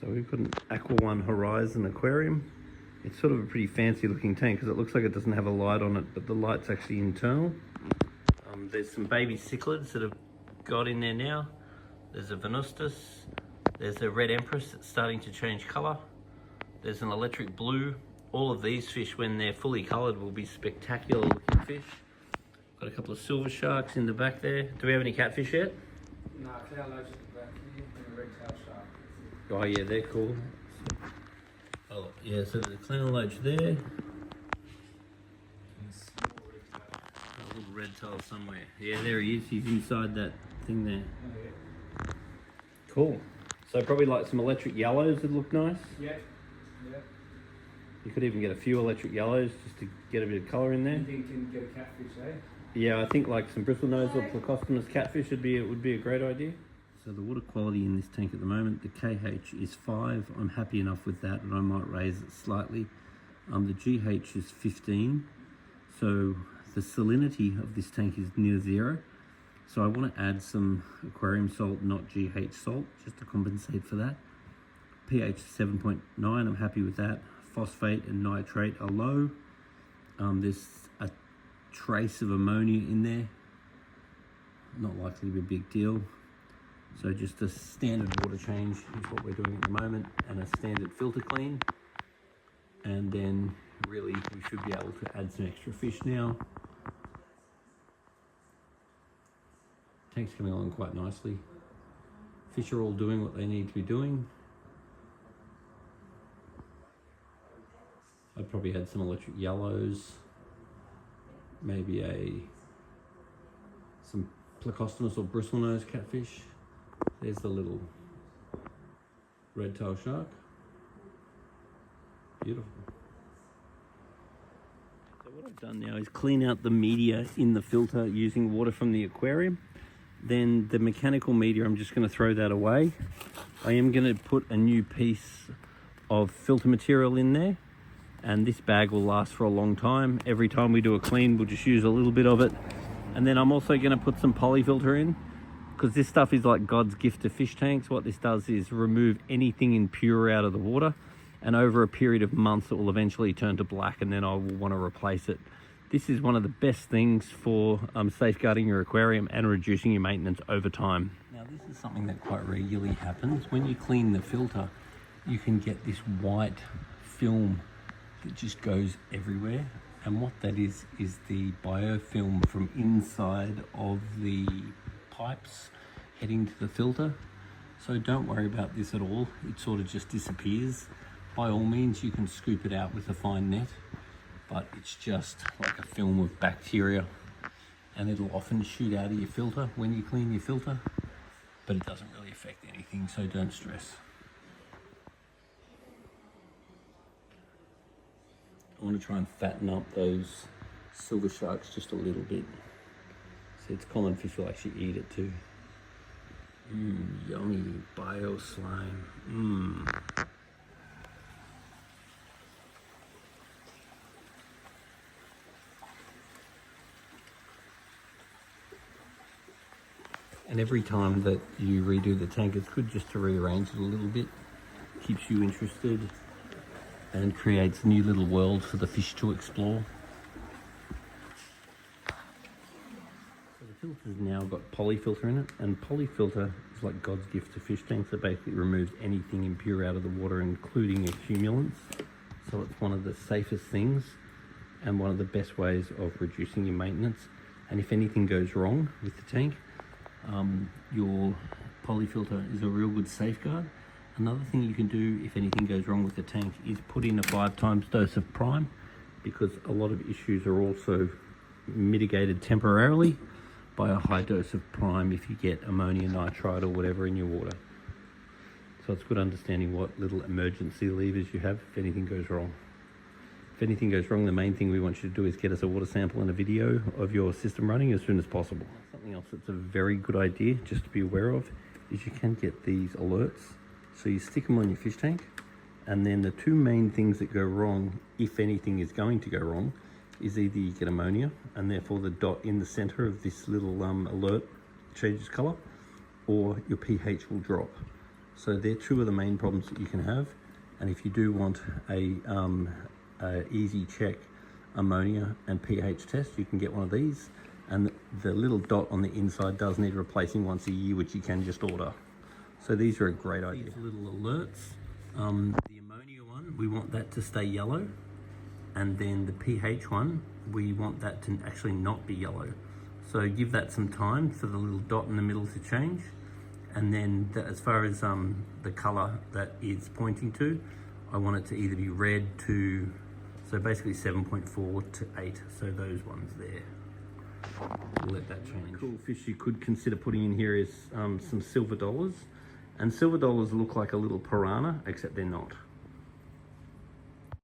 So we've got an Aqua 1 Horizon aquarium. It's sort of a pretty fancy looking tank because it looks like it doesn't have a light on it, but the light's actually internal. There's some baby cichlids that have got in there now. There's a Venustus. There's a red empress that's starting to change colour. There's an electric blue. All of these fish, when they're fully coloured, will be spectacular looking fish. Got a couple of silver sharks in the back there. Do we have any catfish yet? No, clear allergic to back here and a red tail shark. Oh yeah, they're cool. Oh yeah, so there's a clown loach there. A little red tail somewhere. Yeah, there he is. He's inside that thing there. Oh, yeah. Cool. So probably like some electric yellows that look nice. Yeah. Yeah. You could even get a few electric yellows just to get a bit of colour in there. You think you can get a catfish, eh? Yeah, I think like some bristlenose or plecostomus catfish would be a great idea. So the water quality in this tank at the moment, the KH is 5. I'm happy enough with that, and I might raise it slightly. The GH is 15. So the salinity of this tank is near 0. So I want to add some aquarium salt, not GH salt, just to compensate for that. pH is 7.9, I'm happy with that. Phosphate and nitrate are low. There's a trace of ammonia in there. Not likely to be a big deal. So just a standard water change is what we're doing at the moment, and a standard filter clean. And then really we should be able to add some extra fish now. Tank's coming along quite nicely. Fish are all doing what they need to be doing. I'd probably add some electric yellows, maybe some plecostomus or bristlenose catfish. There's the little red tail shark. Beautiful. So what I've done now is clean out the media in the filter using water from the aquarium. Then the mechanical media, I'm just going to throw that away. I am going to put a new piece of filter material in there, and this bag will last for a long time. Every time we do a clean, we'll just use a little bit of it. And then I'm also going to put some polyfilter in, because this stuff is like God's gift to fish tanks. What this does is remove anything impure out of the water, and over a period of months it will eventually turn to black, and then I will want to replace it. This is one of the best things for safeguarding your aquarium and reducing your maintenance over time. Now this is something that quite regularly happens. When you clean the filter, you can get this white film that just goes everywhere. And what that is the biofilm from inside of the pipes heading to the filter. So don't worry about this at all. It sort of just disappears. By all means, you can scoop it out with a fine net, but it's just like a film of bacteria, and it'll often shoot out of your filter when you clean your filter, but it doesn't really affect anything, so don't stress. I want to try and fatten up those silver sharks just a little bit. So it's common fish will actually eat it too. Yummy bio slime. And every time that you redo the tank, it's good just to rearrange it a little bit. Keeps you interested and creates a new little world for the fish to explore. So the filter's now got polyfilter in it, and polyfilter is like God's gift to fish tanks. It basically removes anything impure out of the water, including accumulants. So it's one of the safest things and one of the best ways of reducing your maintenance. And if anything goes wrong with the tank, your polyfilter is a real good safeguard. Another thing you can do if anything goes wrong with the tank is put in a 5 times dose of prime, because a lot of issues are also mitigated temporarily by a high dose of prime if you get ammonium nitrite or whatever in your water. So it's good understanding what little emergency levers you have if anything goes wrong. If anything goes wrong, the main thing we want you to do is get us a water sample and a video of your system running as soon as possible. Something else that's a very good idea just to be aware of is you can get these alerts. So you stick them on your fish tank, and then the 2 main things that go wrong, if anything is going to go wrong, is either you get ammonia, and therefore the dot in the center of this little alert changes color, or your pH will drop. So they're two of the main problems that you can have. And if you do want a easy check ammonia and pH test, you can get one of these. And the little dot on the inside does need replacing once a year, which you can just order. So these are a great idea. These little alerts. The ammonia one, we want that to stay yellow. And then the pH one, we want that to actually not be yellow. So give that some time for the little dot in the middle to change. And then as far as the color that it's pointing to, I want it to either be red to, so basically 7.4 to 8. So those ones there. We'll let that change. Cool fish you could consider putting in here is some silver dollars. And silver dollars look like a little piranha, except they're not.